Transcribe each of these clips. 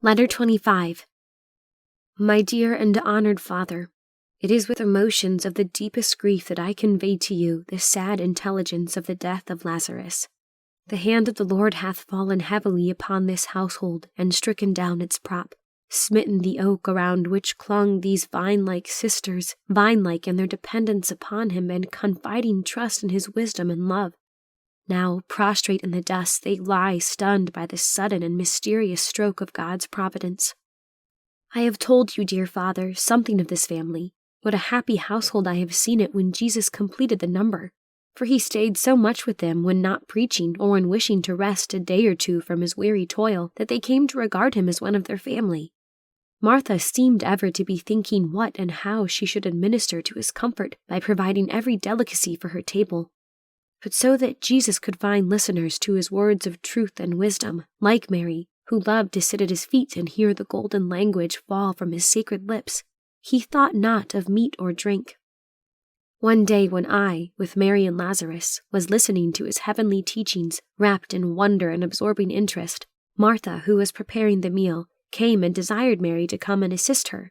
Letter 25. My dear and honored Father, it is with emotions of the deepest grief that I convey to you the sad intelligence of the death of Lazarus. The hand of the Lord hath fallen heavily upon this household and stricken down its prop, smitten the oak around which clung these vine-like sisters, vine-like in their dependence upon him and confiding trust in his wisdom and love. Now, prostrate in the dust, they lie stunned by the sudden and mysterious stroke of God's providence. I have told you, dear Father, something of this family. What a happy household I have seen it when Jesus completed the number, for he stayed so much with them when not preaching or when wishing to rest a day or two from his weary toil that they came to regard him as one of their family. Martha seemed ever to be thinking what and how she should administer to his comfort by providing every delicacy for her table. But so that Jesus could find listeners to his words of truth and wisdom, like Mary, who loved to sit at his feet and hear the golden language fall from his sacred lips, he thought not of meat or drink. One day when I, with Mary and Lazarus, was listening to his heavenly teachings, wrapped in wonder and absorbing interest, Martha, who was preparing the meal, came and desired Mary to come and assist her.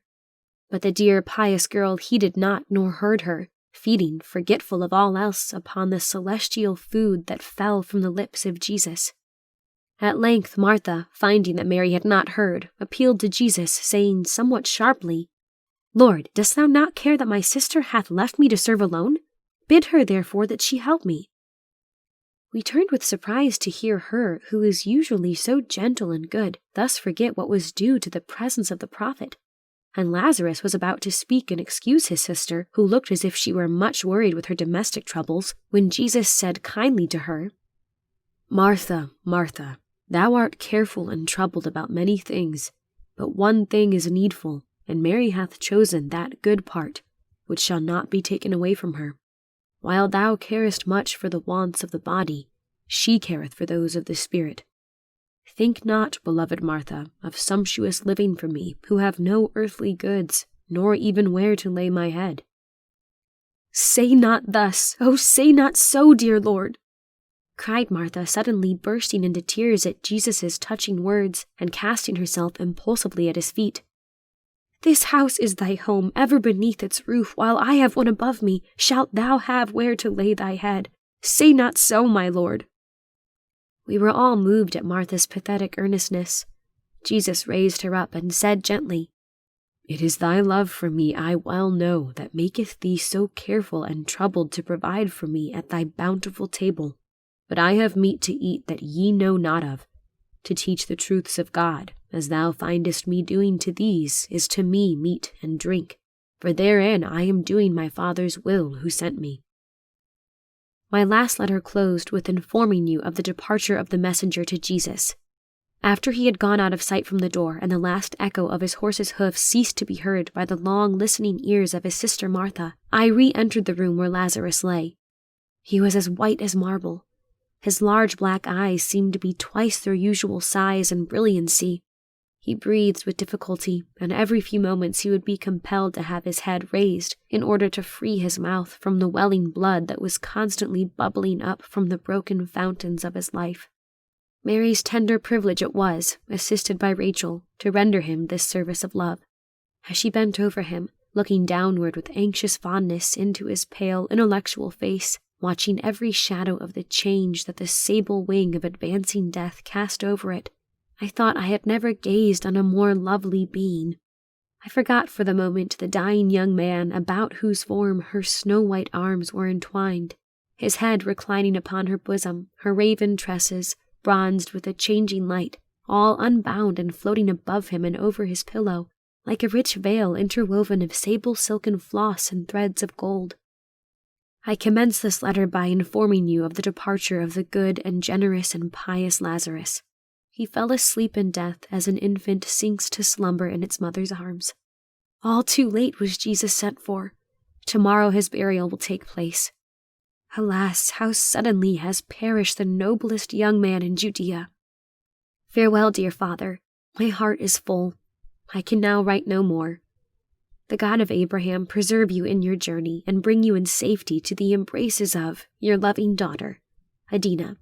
But the dear, pious girl heeded not nor heard her, feeding, forgetful of all else, upon the celestial food that fell from the lips of Jesus. At length Martha, finding that Mary had not heard, appealed to Jesus, saying somewhat sharply, Lord, dost thou not care that my sister hath left me to serve alone? Bid her, therefore, that she help me. We turned with surprise to hear her, who is usually so gentle and good, thus forget what was due to the presence of the prophet. And Lazarus was about to speak and excuse his sister, who looked as if she were much worried with her domestic troubles, when Jesus said kindly to her, Martha, Martha, thou art careful and troubled about many things, but one thing is needful, and Mary hath chosen that good part, which shall not be taken away from her. While thou carest much for the wants of the body, she careth for those of the spirit. Think not, beloved Martha, of sumptuous living for me, who have no earthly goods, nor even where to lay my head. Say not thus, oh, say not so, dear Lord, cried Martha, suddenly bursting into tears at Jesus' touching words and casting herself impulsively at his feet. This house is thy home, ever beneath its roof, while I have one above me, shalt thou have where to lay thy head. Say not so, my Lord. We were all moved at Martha's pathetic earnestness. Jesus raised her up and said gently, It is thy love for me, I well know, that maketh thee so careful and troubled to provide for me at thy bountiful table. But I have meat to eat that ye know not of. To teach the truths of God, as thou findest me doing to these, is to me meat and drink. For therein I am doing my Father's will who sent me. My last letter closed with informing you of the departure of the messenger to Jesus. After he had gone out of sight from the door, and the last echo of his horse's hoofs ceased to be heard by the long listening ears of his sister Martha, I re-entered the room where Lazarus lay. He was as white as marble. His large black eyes seemed to be twice their usual size and brilliancy. He breathed with difficulty, and every few moments he would be compelled to have his head raised in order to free his mouth from the welling blood that was constantly bubbling up from the broken fountains of his life. Mary's tender privilege it was, assisted by Rachel, to render him this service of love. As she bent over him, looking downward with anxious fondness into his pale, intellectual face, watching every shadow of the change that the sable wing of advancing death cast over it, I thought I had never gazed on a more lovely being. I forgot for the moment the dying young man about whose form her snow-white arms were entwined, his head reclining upon her bosom, her raven tresses, bronzed with a changing light, all unbound and floating above him and over his pillow, like a rich veil interwoven of sable silken floss and threads of gold. I commence this letter by informing you of the departure of the good and generous and pious Lazarus. He fell asleep in death as an infant sinks to slumber in its mother's arms. All too late was Jesus sent for. Tomorrow his burial will take place. Alas, how suddenly has perished the noblest young man in Judea. Farewell, dear Father. My heart is full. I can now write no more. The God of Abraham preserve you in your journey and bring you in safety to the embraces of your loving daughter, Adina.